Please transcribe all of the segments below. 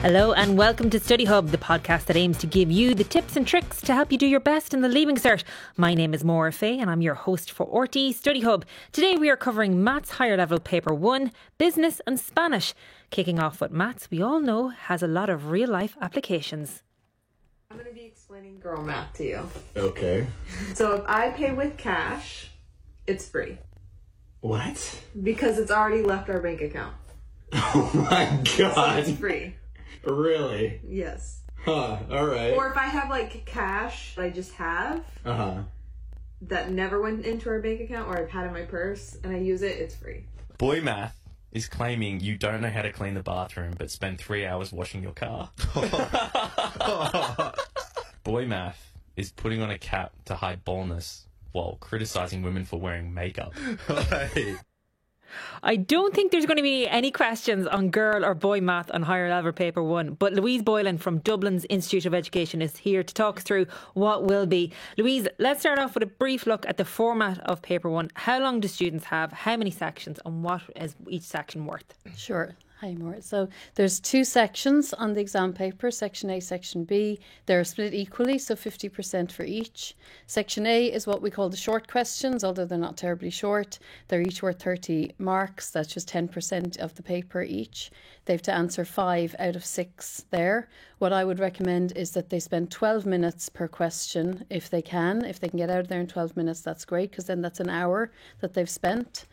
Hello and welcome to Study Hub, the podcast that aims to give you the tips and tricks to help you do your best in the Leaving Cert. My name is Maura Fay and I'm your host for RTE Study Hub. Today we are covering Maths Higher Level Paper 1, Business and Spanish. Kicking off with Maths, we all know has a lot of real life applications. I'm going to be explaining girl math to you. Okay. So if I pay with cash, it's free. What? Because it's already left our bank account. Oh my god. So it's free. Really? Yes. Huh, alright. Or if I have like cash that I just have that never went into our bank account or I've had in my purse and I use it, it's free. Boy Math is claiming you don't know how to clean the bathroom but spend 3 hours washing your car. Boy Math is putting on a cap to hide baldness while criticising women for wearing makeup. I don't think there's going to be any questions on girl or boy math on Higher Level Paper 1, but Louise Boylan from Dublin's Institute of Education is here to talk us through what will be. Louise, let's start off with a brief look at the format of Paper 1. How long do students have, how many sections, and what is each section worth? Sure. Hi, Maura. So there's two sections on the exam paper, Section A, Section B. They're split equally, so 50% for each. Section A is what we call the short questions, although they're not terribly short. They're each worth 30 marks. That's just 10% of the paper each. They have to answer 5 out of 6 there. What I would recommend is that they spend 12 minutes per question if they can. If they can get out of there in 12 minutes, that's great, because then that's an hour that they've spent.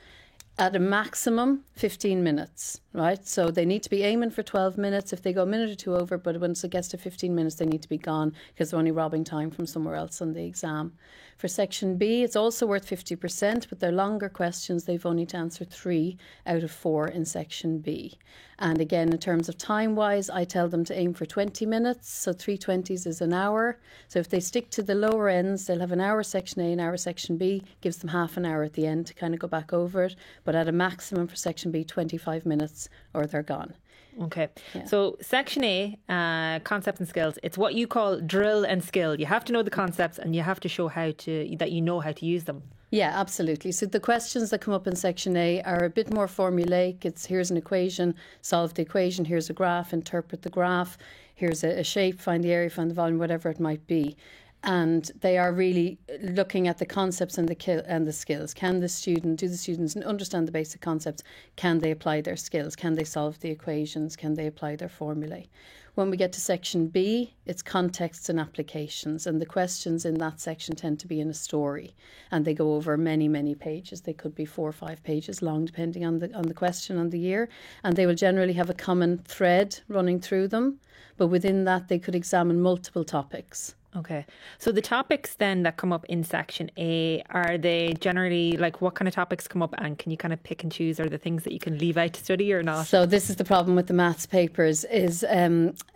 At a maximum, 15 minutes, right? So they need to be aiming for 12 minutes. If they go a minute or two over, but once it gets to 15 minutes, they need to be gone because they're only robbing time from somewhere else on the exam. For Section B, it's also worth 50%, but they're longer questions. They've only to answer 3 out of 4 in Section B. And again, in terms of time-wise, I tell them to aim for 20 minutes. So 3/20s is an hour. So if they stick to the lower ends, they'll have an hour Section A, an hour Section B, gives them half an hour at the end to kind of go back over it. But at a maximum for Section B, 25 minutes or they're gone. Okay, Yeah. So Section A, concepts and skills. It's what you call drill and skill. You have to know the concepts and you have to show that you know how to use them. Yeah, absolutely. So the questions that come up in Section A are a bit more formulaic. It's here's an equation, solve the equation, here's a graph, interpret the graph, here's a shape, find the area, find the volume, whatever it might be. And they are really looking at the concepts and the skills. Do the students understand the basic concepts? Can they apply their skills? Can they solve the equations? Can they apply their formulae? When we get to Section B, it's contexts and applications. And the questions in that section tend to be in a story. And they go over many, many pages. They could be 4 or 5 pages long, depending on the question on the year. And they will generally have a common thread running through them. But within that, they could examine multiple topics. Okay. So the topics then that come up in Section A, are they generally like what kind of topics come up, and can you kind of pick and choose? Are the things that you can leave out to study or not? So this is the problem with the maths papers is,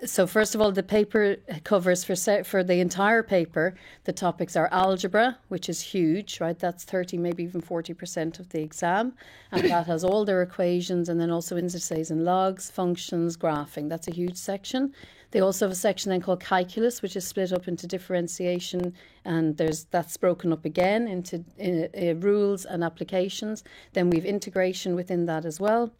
so first of all, the paper covers for the entire paper, the topics are algebra, which is huge, right? That's 30, maybe even 40% of the exam. And that has all their equations and then also indices and logs, functions, graphing. That's a huge section. They also have a section then called calculus, which is split up into differentiation, and that's broken up again into rules and applications. Then we've integration within that as well.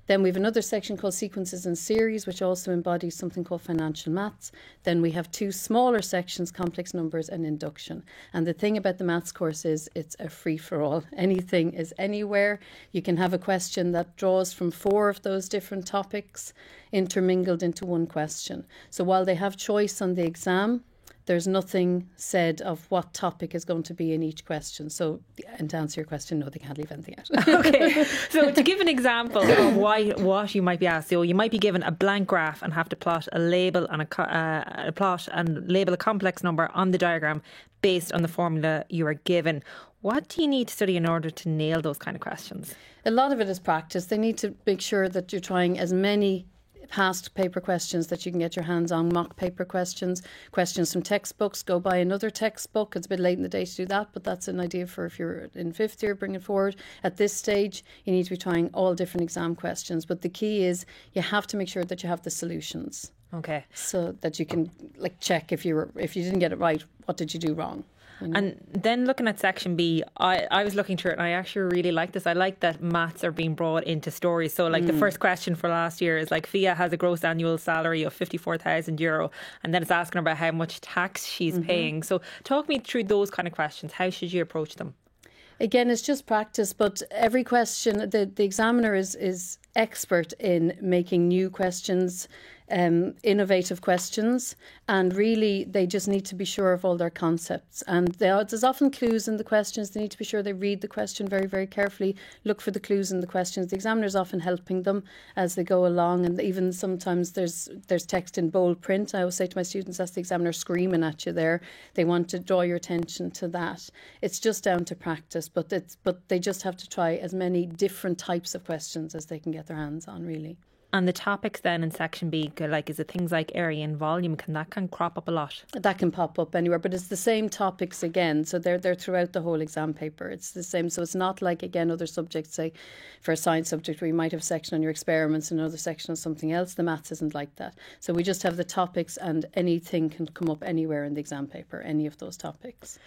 Then we have another section called sequences and series, which also embodies something called financial maths. Then we have 2 smaller sections, complex numbers and induction. And the thing about the maths course is it's a free-for-all. Anything is anywhere. You can have a question that draws from 4 of those different topics intermingled into one question. So while they have choice on the exam, there's nothing said of what topic is going to be in each question. So, and to answer your question, no, they can't leave anything out. Okay. So to give an example of what you might be asked, so you might be given a blank graph and have to plot a label and label a complex number on the diagram based on the formula you are given. What do you need to study in order to nail those kind of questions? A lot of it is practice. They need to make sure that you're trying as many past paper questions that you can get your hands on, mock paper questions from textbooks. Go buy another textbook. It's a bit late in the day to do that, but that's an idea for if you're in 5th year, bring it forward. At this stage, you need to be trying all different exam questions, but the key is you have to make sure that you have the solutions. Okay. So that you can check if you didn't get it right, what did you do wrong? You know? And then looking at section B, I was looking through it and I actually really like this. I like that maths are being brought into stories. So like the first question for last year is like Fia has a gross annual salary of €54,000 and then it's asking her about how much tax she's paying. So talk me through those kind of questions. How should you approach them? Again, it's just practice, but every question, the examiner is expert in making new questions, innovative questions, and really they just need to be sure of all their concepts. And there's often clues in the questions. They need to be sure they read the question very, very carefully, look for the clues in the questions. The examiner is often helping them as they go along, and even sometimes there's text in bold print. I always say to my students, that's the examiner screaming at you there. They want to draw your attention to that. It's just down to practice, but they just have to try as many different types of questions as they can get their hands on, really. And the topics then in section B, like, is it things like area and volume? Can that crop up a lot? That can pop up anywhere, but it's the same topics again. So they're throughout the whole exam paper. It's the same. So it's not like, again, other subjects, say for a science subject where you might have a section on your experiments and another section on something else. The maths isn't like that. So we just have the topics and anything can come up anywhere in the exam paper, any of those topics.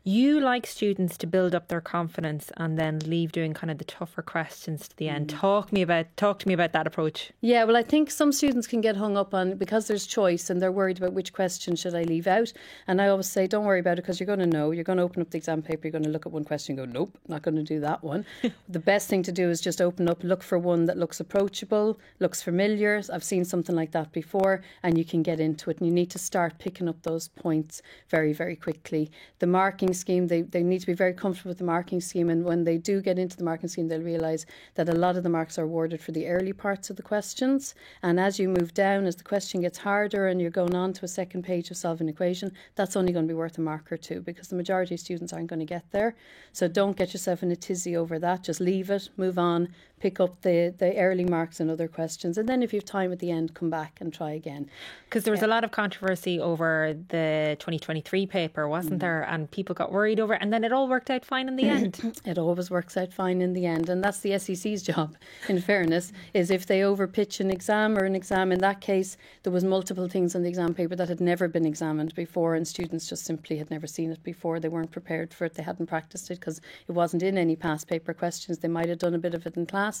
You like students to build up their confidence and then leave doing kind of the tougher questions to the end. Talk to me about that approach. Yeah, well, I think some students can get hung up on because there's choice and they're worried about which question should I leave out. And I always say, don't worry about it because you're going to know. You're going to open up the exam paper, you're going to look at one question and go, nope, not going to do that one. The best thing to do is just open up, look for one that looks approachable, looks familiar. I've seen something like that before, and you can get into it. And you need to start picking up those points very, very quickly. The marking scheme, they need to be very comfortable with the marking scheme, and when they do get into the marking scheme they'll realise that a lot of the marks are awarded for the early parts of the questions, and as you move down, as the question gets harder and you're going on to a second page of solving an equation, that's only going to be worth a mark or two because the majority of students aren't going to get there. So don't get yourself in a tizzy over that, just leave it, move on, pick up the early marks and other questions, and then if you have time at the end, come back and try again. Because there was a lot of controversy over the 2023 paper, wasn't there? And people got worried over it, and then it all worked out fine in the end. It always works out fine in the end, and that's the SEC's job, in fairness, is if they overpitch an exam, or an exam, in that case, there was multiple things on the exam paper that had never been examined before, and students just simply had never seen it before. They weren't prepared for it, they hadn't practiced it because it wasn't in any past paper questions. They might have done a bit of it in class.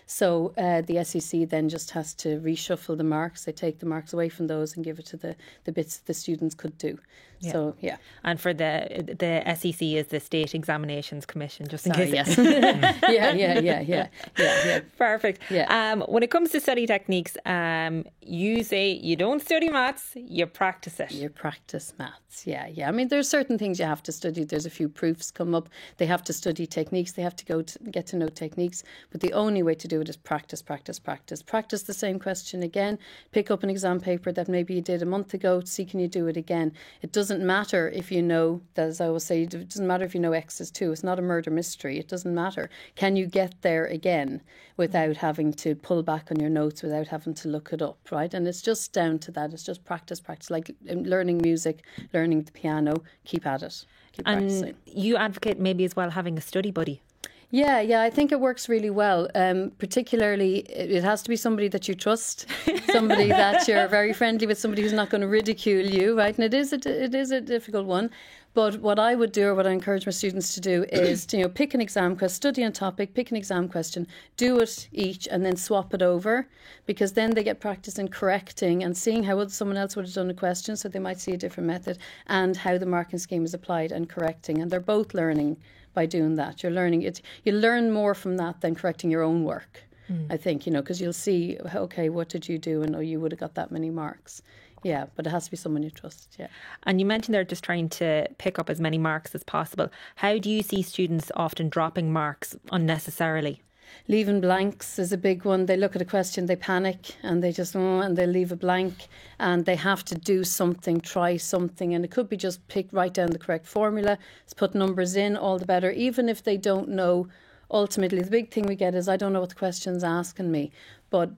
So the SEC then just has to reshuffle the marks. They take the marks away from those and give it to the bits the students could do. Yeah. So, yeah. And for the SEC is the State Examinations Commission, just in Sorry, case. Yes. Yeah. Perfect. Yeah. When it comes to study techniques, you say you don't study maths, you practice it. You practice maths, yeah. I mean, there's certain things you have to study. There's a few proofs come up. They have to study techniques. They have to get to know techniques. But the only way to do it is practice. Practice the same question again. Pick up an exam paper that maybe you did a month ago. See, can you do it again? It doesn't matter if you know, as I always say, it doesn't matter if you know X is 2. It's not a murder mystery. It doesn't matter. Can you get there again without having to pull back on your notes, without having to look it up, right? And it's just down to that. It's just practice. Like learning music, learning the piano. Keep at it. Keep practicing. And you advocate maybe as well having a study buddy. Yeah, I think it works really well. Particularly, it has to be somebody that you trust, somebody that you're very friendly with, somebody who's not going to ridicule you, right? And it is a difficult one. But what I would do, or what I encourage my students to do, is to, pick an exam question, study a topic, pick an exam question, do it each, and then swap it over, because then they get practice in correcting and seeing how someone else would have done a question, so they might see a different method, and how the marking scheme is applied and correcting, and they're both learning by doing that. You're learning it. You learn more from that than correcting your own work, I think, because you'll see, okay, what did you do? And you would have got that many marks. Yeah, but it has to be someone you trust, yeah. And you mentioned they're just trying to pick up as many marks as possible. How do you see students often dropping marks unnecessarily? Leaving blanks is a big one. They look at a question, they panic, and they just and they leave a blank, and they have to do something, try something, and it could be just write down the correct formula, put numbers in, all the better, even if they don't know. Ultimately, the big thing we get is, I don't know what the question's asking me, but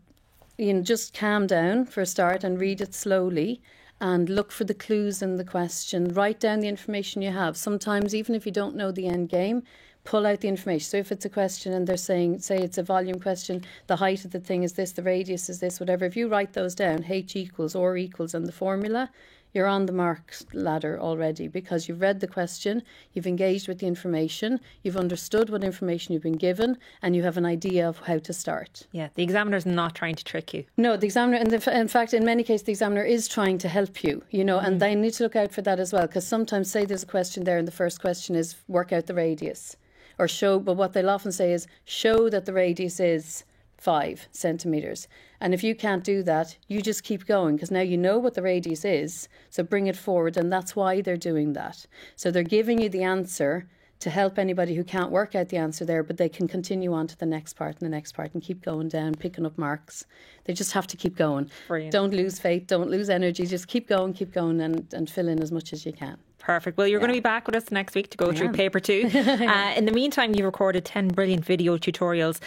just calm down for a start and read it slowly and look for the clues in the question. Write down the information you have. Sometimes, even if you don't know the end game, pull out the information. So if it's a question and they're saying, say it's a volume question, the height of the thing is this, the radius is this, whatever. If you write those down, H equals, or equals, and the formula, you're on the marks ladder already, because you've read the question, you've engaged with the information, you've understood what information you've been given, and you have an idea of how to start. Yeah, the examiner's not trying to trick you. No, the examiner, and in fact, in many cases, the examiner is trying to help you, and they need to look out for that as well, because sometimes, say there's a question there and the first question is work out the radius, or show, but what they'll often say is show that the radius is 5 centimetres. And if you can't do that, you just keep going, because now you know what the radius is, so bring it forward, and that's why they're doing that. So they're giving you the answer to help anybody who can't work out the answer there, but they can continue on to the next part and the next part and keep going down, picking up marks. They just have to keep going. Brilliant. Don't lose faith, don't lose energy, just keep going and fill in as much as you can. Perfect. Well, you're going to be back with us next week to go through paper 2. In the meantime, you recorded 10 brilliant video tutorials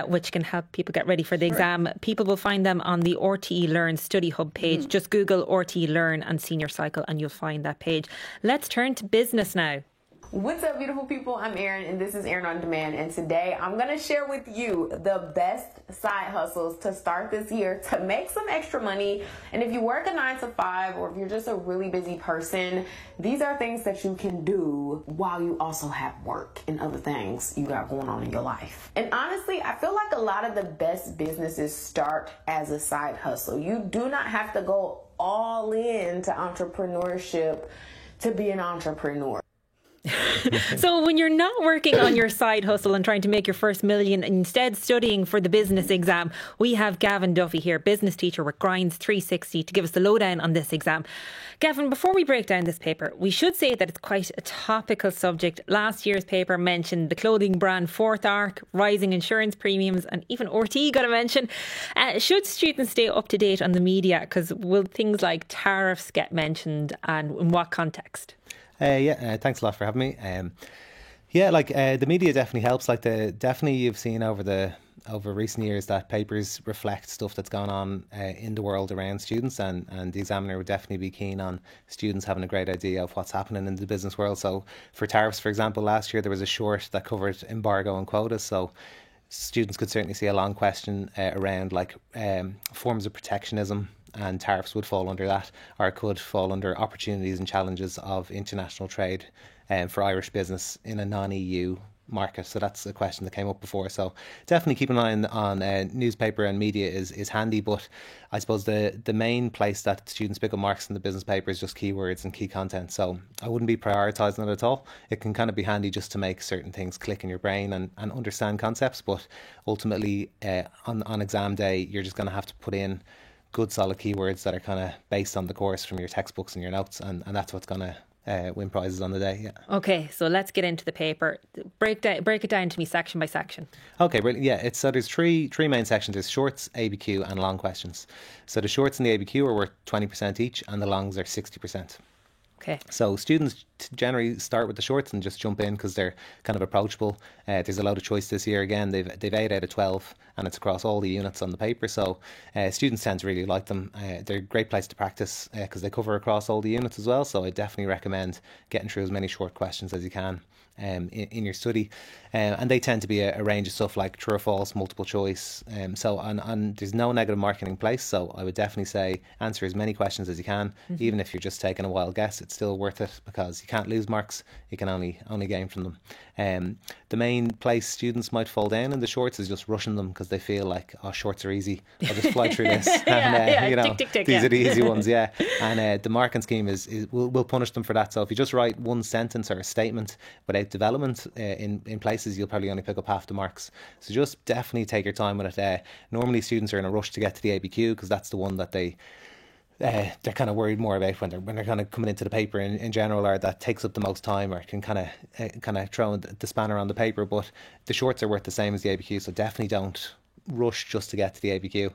which can help people get ready for the exam. People will find them on the RTE Learn Study Hub page. Just Google RTE Learn and Senior Cycle and you'll find that page. Let's turn to business now. What's up, beautiful people? I'm Erin, and this is Erin on Demand. And today I'm going to share with you the best side hustles to start this year to make some extra money. And if you work a 9 to 5, or if you're just a really busy person, these are things that you can do while you also have work and other things you got going on in your life. And honestly, I feel like a lot of the best businesses start as a side hustle. You do not have to go all in to entrepreneurship to be an entrepreneur. So when you're not working on your side hustle and trying to make your first million, and instead studying for the business exam, we have Gavin Duffy here, business teacher with Grinds 360, to give us the lowdown on this exam. Gavin, before we break down this paper, we should say that it's quite a topical subject. Last year's paper mentioned the clothing brand Fourth Arc, rising insurance premiums, and even RT got a mention. Should students stay up to date on the media? Because will things like tariffs get mentioned, and in what context? Thanks a lot for having me. The media definitely helps. Definitely you've seen over recent years that papers reflect stuff that's gone on in the world around students, and the examiner would definitely be keen on students having a great idea of what's happening in the business world. So for tariffs, for example, last year there was a short that covered embargo and quotas. So students could certainly see a long question around forms of protectionism, and tariffs would fall under that, or could fall under opportunities and challenges of international trade for Irish business in a non-EU market. So that's a question that came up before. So definitely keep an eye on newspaper and media is handy, but I suppose the main place that students pick up marks in the business paper is just keywords and key content. So I wouldn't be prioritising it at all. It can kind of be handy just to make certain things click in your brain and understand concepts, but ultimately on exam day you're just going to have to put in good solid keywords that are kind of based on the course from your textbooks and your notes, and that's what's going to win prizes on the day. Yeah. Okay, so let's get into the paper. Break it down to me section by section. Okay, brilliant. Yeah, so there's three main sections. There's shorts, ABQ, and long questions. So the shorts and the ABQ are worth 20% each, and the longs are 60%. Okay. So students generally start with the shorts and just jump in because they're kind of approachable. There's a lot of choice this year. Again, they've 8 out of 12, and it's across all the units on the paper. So students tend to really like them. They're a great place to practice because they cover across all the units as well. So I definitely recommend getting through as many short questions as you can in your study. And they tend to be a range of stuff like true or false, multiple choice. So there's no negative marking in place. So I would definitely say answer as many questions as you can. Mm-hmm. Even if you're just taking a wild guess, it's still worth it because you can't lose marks. You can only gain from them. The main place students might fall down in the shorts is just rushing them because they feel like, oh, shorts are easy. I'll just fly through this. These are the easy ones, yeah. And the marking scheme will punish them for that. So if you just write one sentence or a statement without development in places, you'll probably only pick up half the marks. So just definitely take your time with it. Normally students are in a rush to get to the ABQ because that's the one that they're kind of worried more about when they're kind of coming into the paper in general, or that takes up the most time, or can kind of throw the spanner on the paper. But the shorts are worth the same as the ABQ, so definitely don't rush just to get to the ABQ.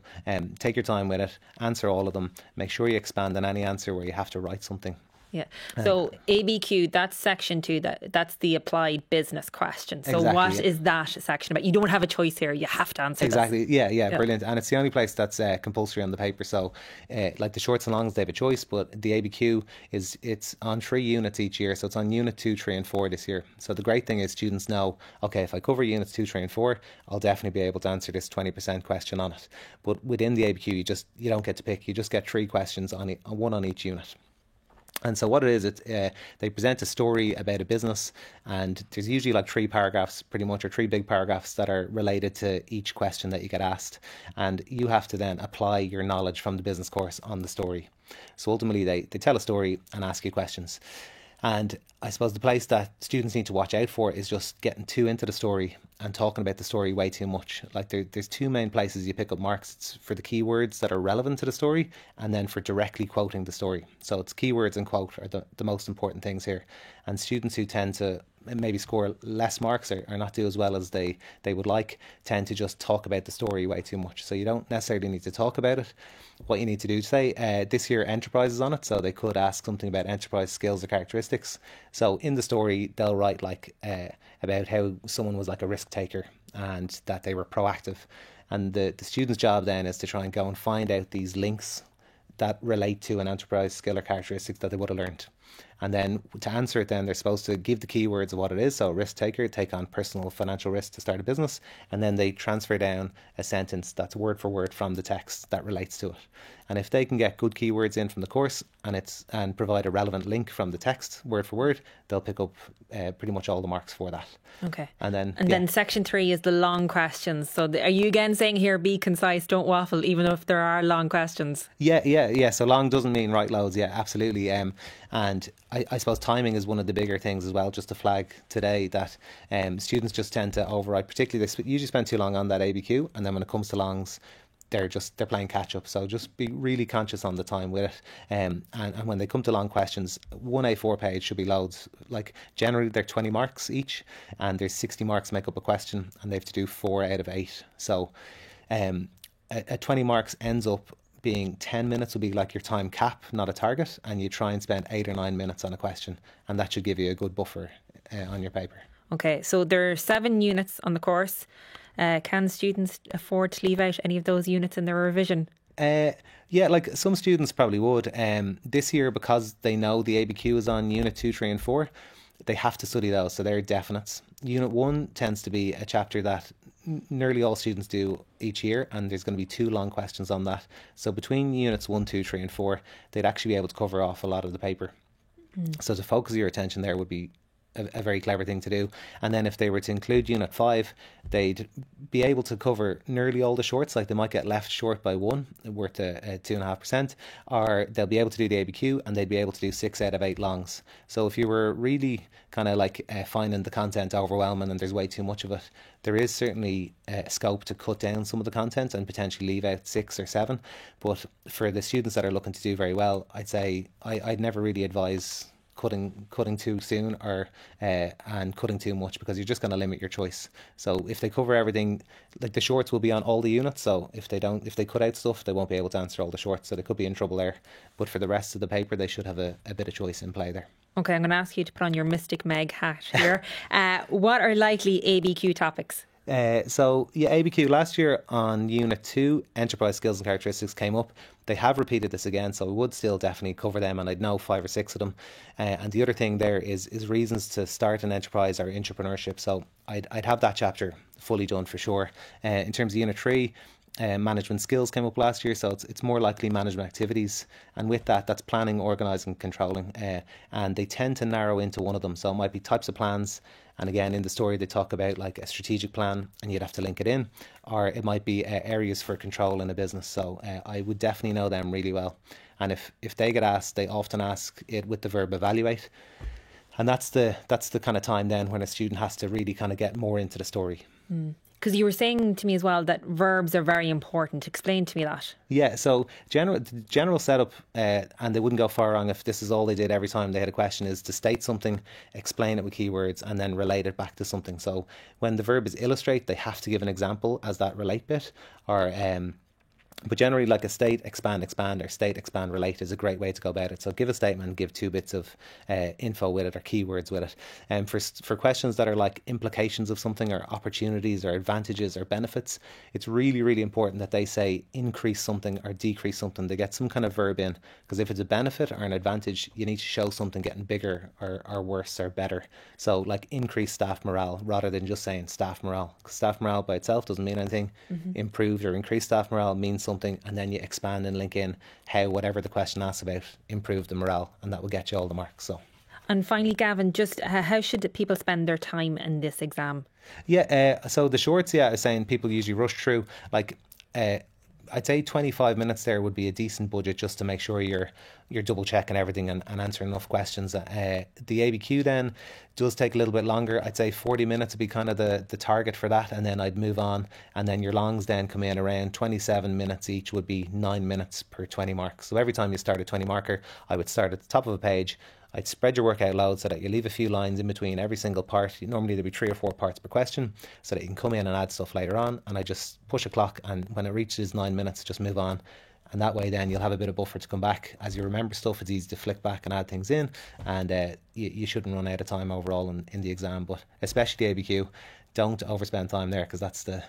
Take your time with it, answer all of them, make sure you expand on any answer where you have to write something. Yeah. So ABQ, that's section 2. That's the applied business question. So exactly, what is that section about? You don't have a choice here. You have to answer exactly. this. Yeah, brilliant. And it's the only place that's compulsory on the paper. So like the shorts and longs, they have a choice, but the ABQ it's on 3 units each year. So it's on unit 2, 3 and 4 this year. So the great thing is students know, okay, if I cover units 2, 3 and 4, I'll definitely be able to answer this 20% question on it. But within the ABQ, you don't get to pick. You just get 3 questions one on each unit. And so what it is, they present a story about a business, and there's usually like 3 paragraphs pretty much, or 3 big paragraphs that are related to each question that you get asked. And you have to then apply your knowledge from the business course on the story. So ultimately they tell a story and ask you questions. And I suppose the place that students need to watch out for is just getting too into the story and talking about the story way too much. Like there's 2 main places you pick up marks. It's for the keywords that are relevant to the story, and then for directly quoting the story. So it's keywords and quote are the most important things here. And students who tend to maybe score less marks or not do as well as they would like tend to just talk about the story way too much. So you don't necessarily need to talk about it. What you need to do today, this year enterprise is on it, so they could ask something about enterprise skills or characteristics. So in the story they'll write like about how someone was like a risk taker and that they were proactive. And the student's job then is to try and go and find out these links that relate to an enterprise skill or characteristics that they would have learned. And then to answer it, then they're supposed to give the keywords of what it is. So risk taker, take on personal financial risk to start a business. And then they transfer down a sentence that's word for word from the text that relates to it. And if they can get good keywords in from the course and provide a relevant link from the text word for word, they'll pick up pretty much all the marks for that. Okay. And then section 3 is the long questions. So are you again saying here, be concise, don't waffle, even if there are long questions? Yeah. So long doesn't mean write loads. Yeah, absolutely. And I suppose timing is one of the bigger things as well, just to flag today that students just tend to overwrite, particularly they usually spend too long on that ABQ, and then when it comes to longs, they're playing catch up. So just be really conscious on the time with it. And when they come to long questions, 1 A4 page should be loads. Like generally they're 20 marks each, and there's 60 marks make up a question, and they have to do 4 out of 8. So at 20 marks ends up being 10 minutes will be like your time cap, not a target, and you try and spend 8 or 9 minutes on a question, and that should give you a good buffer on your paper. Okay, so there are 7 units on the course. Can students afford to leave out any of those units in their revision? Yeah, like some students probably would. This year, because they know the ABQ is on Unit 2, 3 and 4, they have to study those, so they're definites. Unit 1 tends to be a chapter that nearly all students do each year, and there's going to be 2 long questions on that. So between Units 1, 2, 3 and 4, they'd actually be able to cover off a lot of the paper. So to focus your attention there would be a very clever thing to do. And then if they were to include Unit 5, they'd be able to cover nearly all the shorts. Like they might get left short by 1, worth 2.5%, or they'll be able to do the ABQ, and they'd be able to do 6 out of 8 longs. So if you were really kind of like finding the content overwhelming and there's way too much of it, there is certainly scope to cut down some of the content and potentially leave out 6 or 7. But for the students that are looking to do very well, I'd say I'd never really advise cutting too soon or and cutting too much, because you're just going to limit your choice. So if they cover everything, like the shorts will be on all the units, so if they cut out stuff, they won't be able to answer all the shorts, so they could be in trouble there. But for the rest of the paper, they should have a bit of choice in play there. Okay, I'm going to ask you to put on your Mystic Meg hat here. What are likely ABQ topics? ABQ last year on Unit 2, Enterprise Skills and Characteristics came up. They have repeated this again, so we would still definitely cover them, and I'd know 5 or 6 of them. And the other thing there is reasons to start an enterprise or entrepreneurship. So I'd have that chapter fully done for sure. In terms of Unit 3, management skills came up last year, so it's more likely management activities, and with that's planning, organising, controlling, and they tend to narrow into one of them. So it might be types of plans, and again in the story they talk about like a strategic plan, and you'd have to link it in, or it might be areas for control in a business. So I would definitely know them really well, and if they get asked, they often ask it with the verb evaluate, and that's the kind of time then when a student has to really kind of get more into the story. Because you were saying to me as well that verbs are very important. Explain to me that. Yeah, so general setup, and they wouldn't go far wrong if this is all they did every time they had a question, is to state something, explain it with keywords, and then relate it back to something. So when the verb is illustrate, they have to give an example as that relate bit, or but generally like a state, expand, or state, expand, relate is a great way to go about it. So give a statement, give 2 bits of info with it or keywords with it. And for questions that are like implications of something or opportunities or advantages or benefits, it's really, really important that they say increase something or decrease something. They get some kind of verb in, because if it's a benefit or an advantage, you need to show something getting bigger or worse or better. So like increase staff morale rather than just saying staff morale, because staff morale by itself doesn't mean anything. Improved or increased staff morale means something, and then you expand and link in how whatever the question asks about improved the morale, and that will get you all the marks. So. And finally, Gavin, just how should people spend their time in this exam? Yeah, so the shorts, I was saying people usually rush through. Like, I'd say 25 minutes there would be a decent budget just to make sure you're double checking everything and answering enough questions. The ABQ then does take a little bit longer. I'd say 40 minutes would be kind of the target for that, and then I'd move on. And then your longs then come in around 27 minutes each, would be 9 minutes per 20 marks. So every time you start a 20 marker, I would start at the top of a page. I'd spread your work out loud so that you leave a few lines in between every single part. Normally there'd be 3 or 4 parts per question, so that you can come in and add stuff later on. And I just push a clock, and when it reaches 9 minutes, just move on. And that way then you'll have a bit of buffer to come back. As you remember stuff, it's easy to flick back and add things in, and you shouldn't run out of time overall in the exam. But especially the ABQ, don't overspend time there, because that's the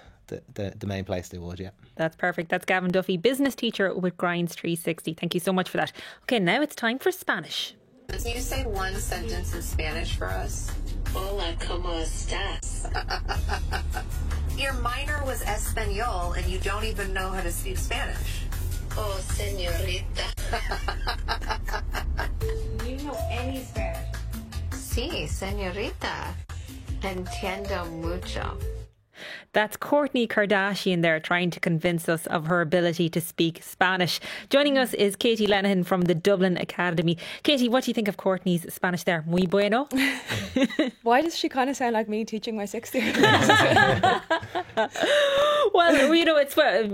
main place they would. That's perfect. That's Gavin Duffy, business teacher with Grinds 360. Thank you so much for that. Okay, now it's time for Spanish. Can you say one sentence in Spanish for us? Hola, ¿cómo estás? Your minor was Espanol and you don't even know how to speak Spanish. Oh, señorita. Do you know any Spanish? Sí, señorita. Entiendo mucho. That's Kourtney Kardashian there trying to convince us of her ability to speak Spanish. Joining us is Katie Lenehan from the Dublin Academy. Katie, what do you think of Kourtney's Spanish there? Muy bueno? Why does she kind of sound like me teaching my 6th year? Well,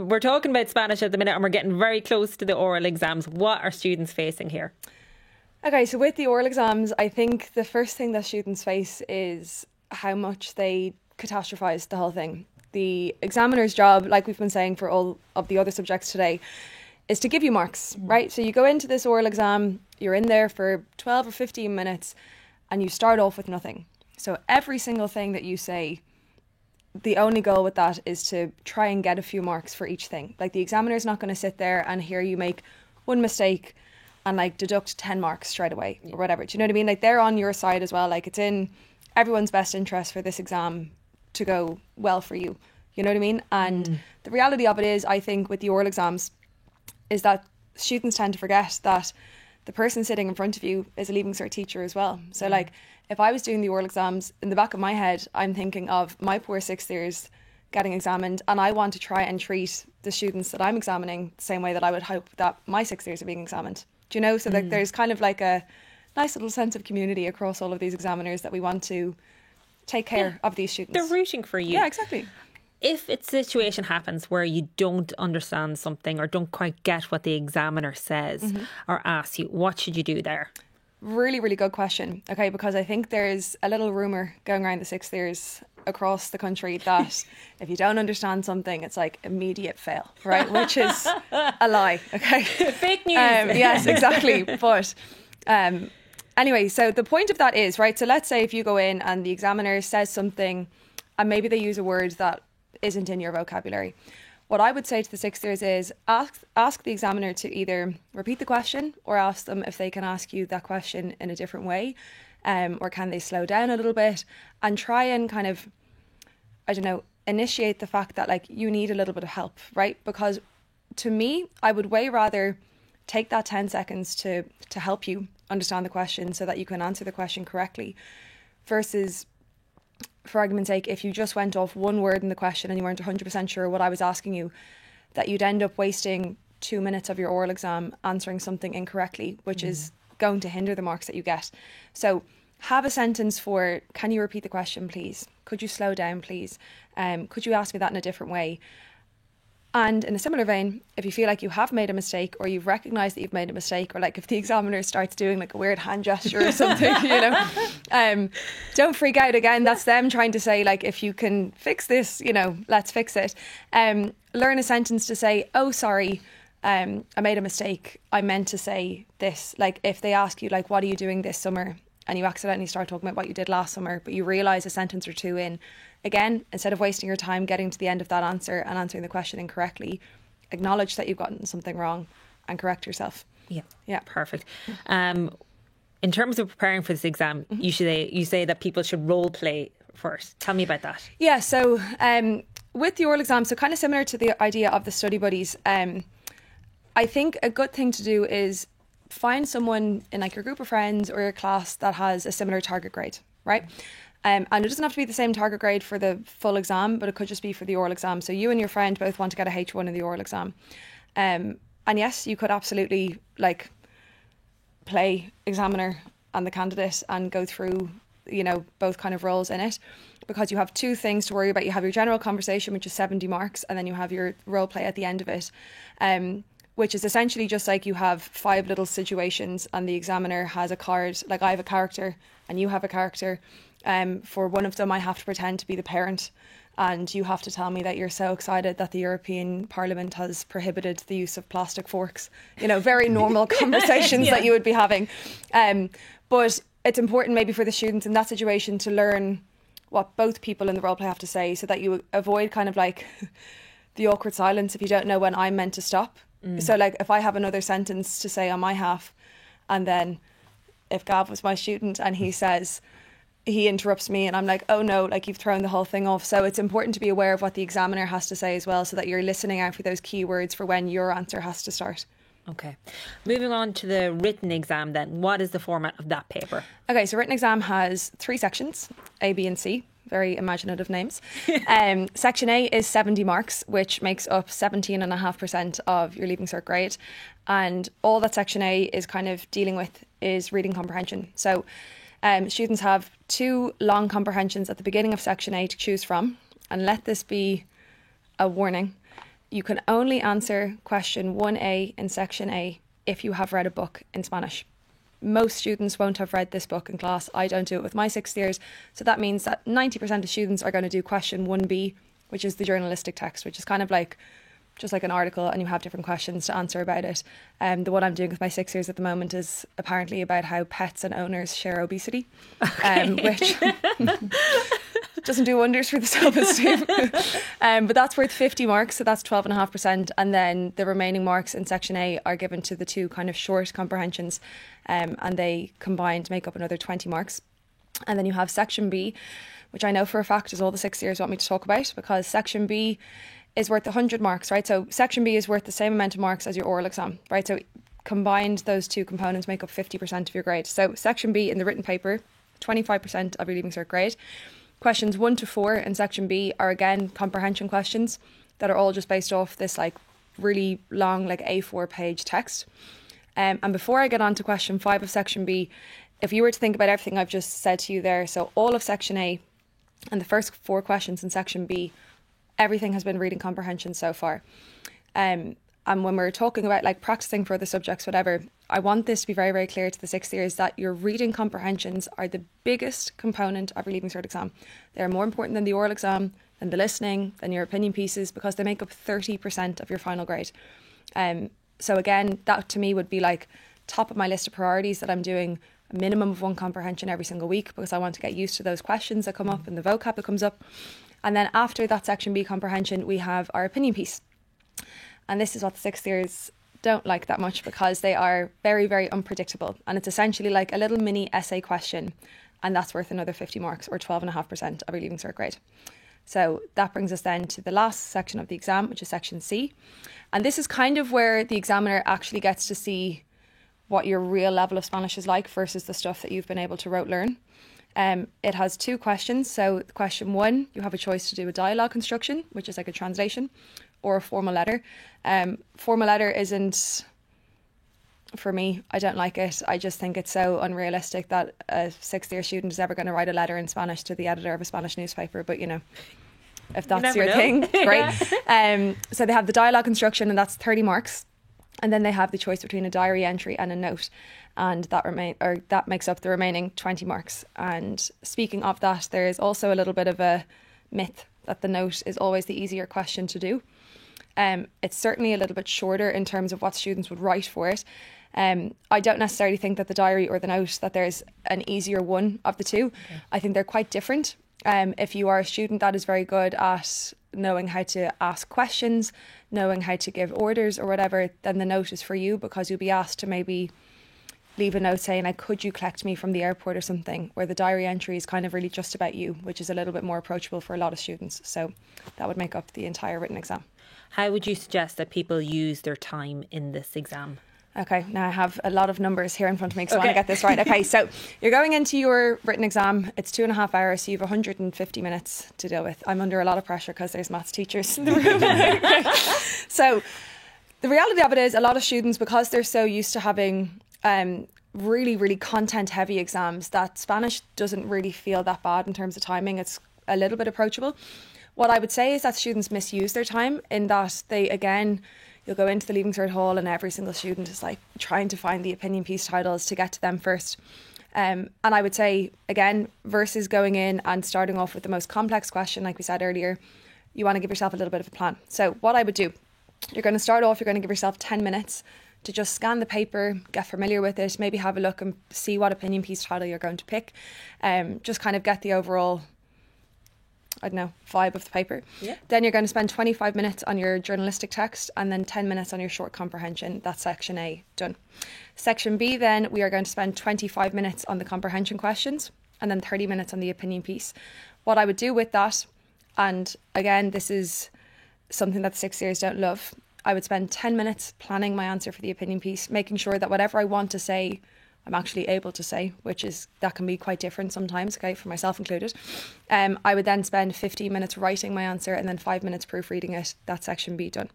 we're talking about Spanish at the minute, and we're getting very close to the oral exams. What are students facing here? Okay, so with the oral exams, I think the first thing that students face is how much they catastrophize the whole thing. The examiner's job, like we've been saying for all of the other subjects today, is to give you marks, right? So you go into this oral exam, you're in there for 12 or 15 minutes, and you start off with nothing. So every single thing that you say, the only goal with that is to try and get a few marks for each thing. Like, the examiner's not going to sit there and hear you make one mistake and like deduct 10 marks straight away or whatever. Do you know what I mean? Like, they're on your side as well. Like, it's in everyone's best interest for this exam to go well for you. You know what I mean? And the reality of it is, I think with the oral exams, is that students tend to forget that the person sitting in front of you is a Leaving Cert teacher as well. So like, if I was doing the oral exams, in the back of my head, I'm thinking of my poor 6th years getting examined, and I want to try and treat the students that I'm examining the same way that I would hope that my 6th years are being examined. Do you know? So like, there's kind of like a nice little sense of community across all of these examiners, that we want to take care of these students. They're rooting for you. Yeah, exactly. If a situation happens where you don't understand something or don't quite get what the examiner says or asks you, what should you do there? Really, really good question. Okay, because I think there's a little rumour going around the 6th years across the country that if you don't understand something, it's like immediate fail, right? Which is a lie, okay? Fake news. Yes, exactly. But anyway, so the point of that is, right, so let's say if you go in and the examiner says something and maybe they use a word that isn't in your vocabulary. What I would say to the 6th years is ask the examiner to either repeat the question or ask them if they can ask you that question in a different way, or can they slow down a little bit and try and kind of, I don't know, initiate the fact that like you need a little bit of help, right? Because to me, I would way rather take that 10 seconds to help you understand the question so that you can answer the question correctly, versus, for argument's sake, if you just went off one word in the question and you weren't 100% sure what I was asking you, that you'd end up wasting 2 minutes of your oral exam answering something incorrectly, which is going to hinder the marks that you get. So have a sentence for, can you repeat the question, please? Could you slow down, please? Could you ask me that in a different way? And in a similar vein, if you feel like you have made a mistake or you've recognised that you've made a mistake, or like if the examiner starts doing like a weird hand gesture or something, you know, don't freak out again. That's them trying to say like, if you can fix this, you know, let's fix it. Learn a sentence to say, oh, sorry, I made a mistake. I meant to say this. Like if they ask you like, what are you doing this summer? And you accidentally start talking about what you did last summer, but you realise a sentence or two in, again, instead of wasting your time getting to the end of that answer and answering the question incorrectly, acknowledge that you've gotten something wrong and correct yourself. Yeah, perfect. In terms of preparing for this exam, you say that people should role play first. Tell me about that. Yeah, so with the oral exam, so kind of similar to the idea of the study buddies, I think a good thing to do is find someone in like your group of friends or your class that has a similar target grade, right? And it doesn't have to be the same target grade for the full exam, but it could just be for the oral exam. So you and your friend both want to get a H1 in the oral exam. And yes, you could absolutely like play examiner and the candidate and go through, you know, both kind of roles in it, because you have two things to worry about. You have your general conversation, which is 70 marks, and then you have your role play at the end of it, which is essentially just like you have 5 little situations and the examiner has a card, like I have a character and you have a character. For one of them, I have to pretend to be the parent, and you have to tell me that you're so excited that the European Parliament has prohibited the use of plastic forks. You know, very normal conversations that you would be having. But it's important maybe for the students in that situation to learn what both people in the role play have to say, so that you avoid kind of like the awkward silence if you don't know when I'm meant to stop. So like if I have another sentence to say on my half, and then if Gav was my student and he interrupts me and I'm like, oh no, like you've thrown the whole thing off. So it's important to be aware of what the examiner has to say as well, so that you're listening out for those keywords for when your answer has to start. Okay. Moving on to the written exam then. What is the format of that paper? Okay, so written exam has 3 sections, A, B and C. Very imaginative names. Section A is 70 marks, which makes up 17.5% of your Leaving Cert grade. And all that Section A is kind of dealing with is reading comprehension. So students have 2 long comprehensions at the beginning of Section A to choose from. And let this be a warning. You can only answer question 1A in Section A if you have read a book in Spanish. Most students won't have read this book in class. I don't do it with my 6th years. So that means that 90% of students are going to do question 1B, which is the journalistic text, which is kind of like just like an article, and you have different questions to answer about it. The one I'm doing with my 6th years at the moment is apparently about how pets and owners share obesity, which doesn't do wonders for the self-esteem. But that's worth 50 marks, so that's 12.5%. And then the remaining marks in Section A are given to the 2 kind of short comprehensions, and they combined make up another 20 marks. And then you have Section B, which I know for a fact is all the 6th years want me to talk about, because Section B is worth 100 marks, right? So Section B is worth the same amount of marks as your oral exam, right? So combined, those 2 components make up 50% of your grade. So Section B in the written paper, 25% of your Leaving Cert grade. Questions 1 to 4 in Section B are again comprehension questions that are all just based off this like really long like A4 page text. And before I get on to question 5 of Section B, if you were to think about everything I've just said to you there, so all of Section A and the first 4 questions in Section B, everything has been reading comprehension so far. And when we're talking about like practicing for the subjects, whatever, I want this to be very, very clear to the 6th years that your reading comprehensions are the biggest component of your Leaving Cert exam. They're more important than the oral exam, than the listening, than your opinion pieces, because they make up 30% of your final grade. So again, that to me would be like top of my list of priorities, that I'm doing a minimum of 1 comprehension every single week, because I want to get used to those questions that come up and the vocab that comes up. And then after that Section B comprehension, we have our opinion piece. And this is what the 6th years don't like that much, because they are very, very unpredictable. And it's essentially like a little mini essay question. And that's worth another 50 marks, or 12.5% of your Leaving Cert grade. So that brings us then to the last section of the exam, which is Section C. And this is kind of where the examiner actually gets to see what your real level of Spanish is like versus the stuff that you've been able to rote learn. It has 2 questions. So question 1, you have a choice to do a dialogue construction, which is like a translation, or a formal letter. Formal letter isn't, for me, I don't like it. I just think it's so unrealistic that a 6th year student is ever going to write a letter in Spanish to the editor of a Spanish newspaper. But, you know, if that's your thing, great. So they have the dialogue construction, and that's 30 marks. And then they have the choice between a diary entry and a note. And that makes up the remaining 20 marks. And speaking of that, there is also a little bit of a myth that the note is always the easier question to do. It's certainly a little bit shorter in terms of what students would write for it. I don't necessarily think that the diary or the note, that there's an easier one of the 2. Okay. I think they're quite different. If you are a student that is very good at knowing how to ask questions, knowing how to give orders or whatever, then the note is for you, because you'll be asked to maybe leave a note saying, like, could you collect me from the airport or something, where the diary entry is kind of really just about you, which is a little bit more approachable for a lot of students. So that would make up the entire written exam. How would you suggest that people use their time in this exam? Okay, now I have a lot of numbers here in front of me, so I want to get this right. Okay, so you're going into your written exam. It's 2.5 hours, so you have 150 minutes to deal with. I'm under a lot of pressure because there's maths teachers in the room. So the reality of it is, a lot of students, because they're so used to having really, really content-heavy exams, that Spanish doesn't really feel that bad in terms of timing. It's a little bit approachable. What I would say is that students misuse their time in that they, again, you'll go into the Leaving Cert hall and every single student is like trying to find the opinion piece titles to get to them first. And I would say, again, versus going in and starting off with the most complex question, like we said earlier, you want to give yourself a little bit of a plan. So what I would do, you're going to start off, you're going to give yourself 10 minutes to just scan the paper, get familiar with it, maybe have a look and see what opinion piece title you're going to pick. Just kind of get the overall, I don't know, vibe of the paper. Yeah. Then you're going to spend 25 minutes on your journalistic text and then 10 minutes on your short comprehension. That's section A, done. Section B, then we are going to spend 25 minutes on the comprehension questions and then 30 minutes on the opinion piece. What I would do with that, and again, this is something that the sixth years don't love, I would spend 10 minutes planning my answer for the opinion piece, making sure that whatever I want to say, I'm actually able to say, which is, that can be quite different sometimes, okay, for myself included. I would then spend 15 minutes writing my answer and then 5 minutes proofreading it. That's section B done.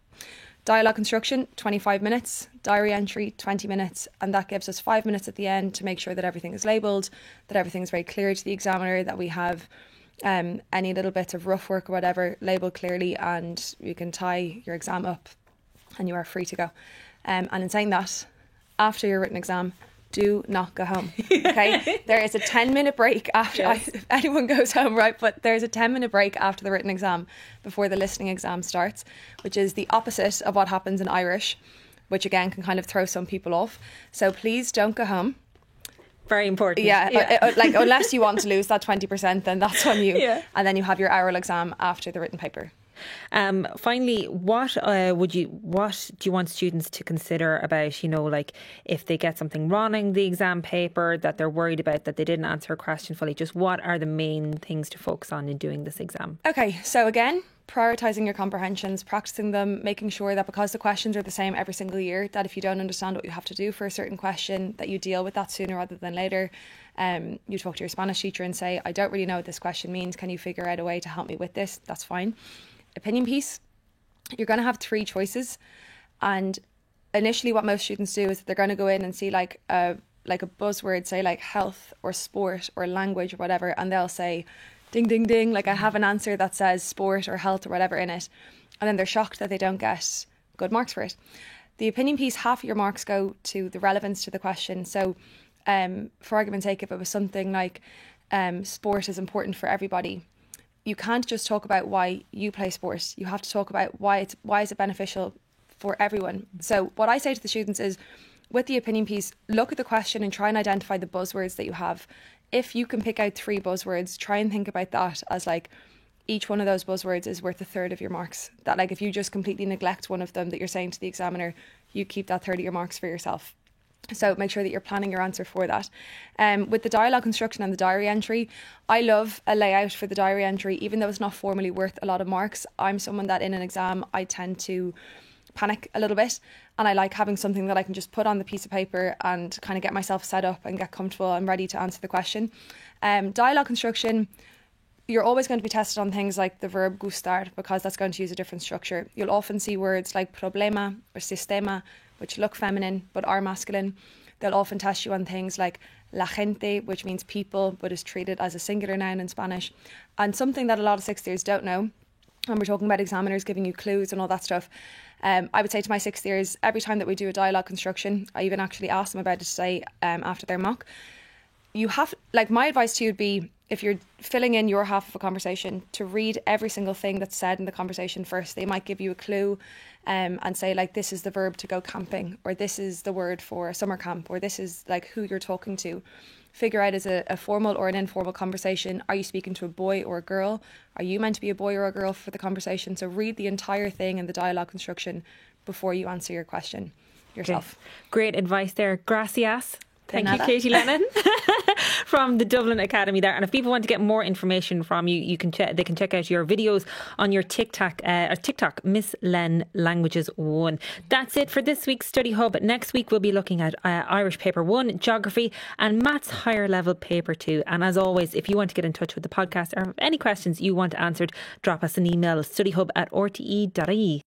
Dialogue construction, 25 minutes. Diary entry, 20 minutes. And that gives us 5 minutes at the end to make sure that everything is labelled, that everything is very clear to the examiner, that we have any little bits of rough work or whatever labelled clearly, and you can tie your exam up and you are free to go. And in saying that, after your written exam, do not go home. Okay, there is a 10-minute break after anyone goes home, right? But there's a 10-minute break after the written exam before the listening exam starts, which is the opposite of what happens in Irish, which again can kind of throw some people off. So please don't go home. Very important. Yeah. Like, unless you want to lose that 20%, then that's on you. Yeah. And then you have your oral exam after the written paper. Finally, what do you want students to consider about, like if they get something wrong in the exam paper that they're worried about, that they didn't answer a question fully? Just what are the main things to focus on in doing this exam? Okay, so again, prioritising your comprehensions, practising them, making sure that because the questions are the same every single year, that if you don't understand what you have to do for a certain question, that you deal with that sooner rather than later. You talk to your Spanish teacher and say, I don't really know what this question means. Can you figure out a way to help me with this? That's fine. Opinion piece, you're going to have 3 choices, and initially what most students do is they're going to go in and see like a buzzword, say like health or sport or language or whatever, and they'll say ding ding ding, like I have an answer that says sport or health or whatever in it, and then they're shocked that they don't get good marks for it. The opinion piece, half of your marks go to the relevance to the question. So for argument's sake, if it was something like sport is important for everybody, you can't just talk about why you play sports. You have to talk about why is it beneficial for everyone. So what I say to the students is, with the opinion piece, look at the question and try and identify the buzzwords that you have. If you can pick out 3 buzzwords, try and think about that as like each one of those buzzwords is worth a third of your marks. That like if you just completely neglect one of them that you're saying to the examiner, you keep that third of your marks for yourself. So make sure that you're planning your answer for that. With the dialogue construction and the diary entry, I love a layout for the diary entry, even though it's not formally worth a lot of marks. I'm someone that in an exam, I tend to panic a little bit, and I like having something that I can just put on the piece of paper and kind of get myself set up and get comfortable and ready to answer the question. Dialogue construction, you're always going to be tested on things like the verb gustar, because that's going to use a different structure. You'll often see words like problema or sistema, which look feminine but are masculine. They'll often test you on things like la gente, which means people but is treated as a singular noun in Spanish. And something that a lot of sixth years don't know, when we're talking about examiners giving you clues and all that stuff, I would say to my sixth years, every time that we do a dialogue construction, I even actually ask them about it today after their mock. You have, like, my advice to you would be, if you're filling in your half of a conversation, to read every single thing that's said in the conversation first. They might give you a clue and say, like, this is the verb to go camping, or this is the word for summer camp, or this is like who you're talking to. Figure out, is it a formal or an informal conversation? Are you speaking to a boy or a girl? Are you meant to be a boy or a girl for the conversation? So read the entire thing in the dialogue construction before you answer your question yourself. Okay. Great advice there. Gracias. Thank you, Katie Lenehan, from the Dublin Academy there. And if people want to get more information from you, they can check out your videos on your TikTok, Miss Len Languages 1. That's it for this week's Study Hub. Next week we'll be looking at Irish Paper 1, Geography, and Maths Higher Level Paper 2. And as always, if you want to get in touch with the podcast or have any questions you want answered, drop us an email, studyhub@rte.ie.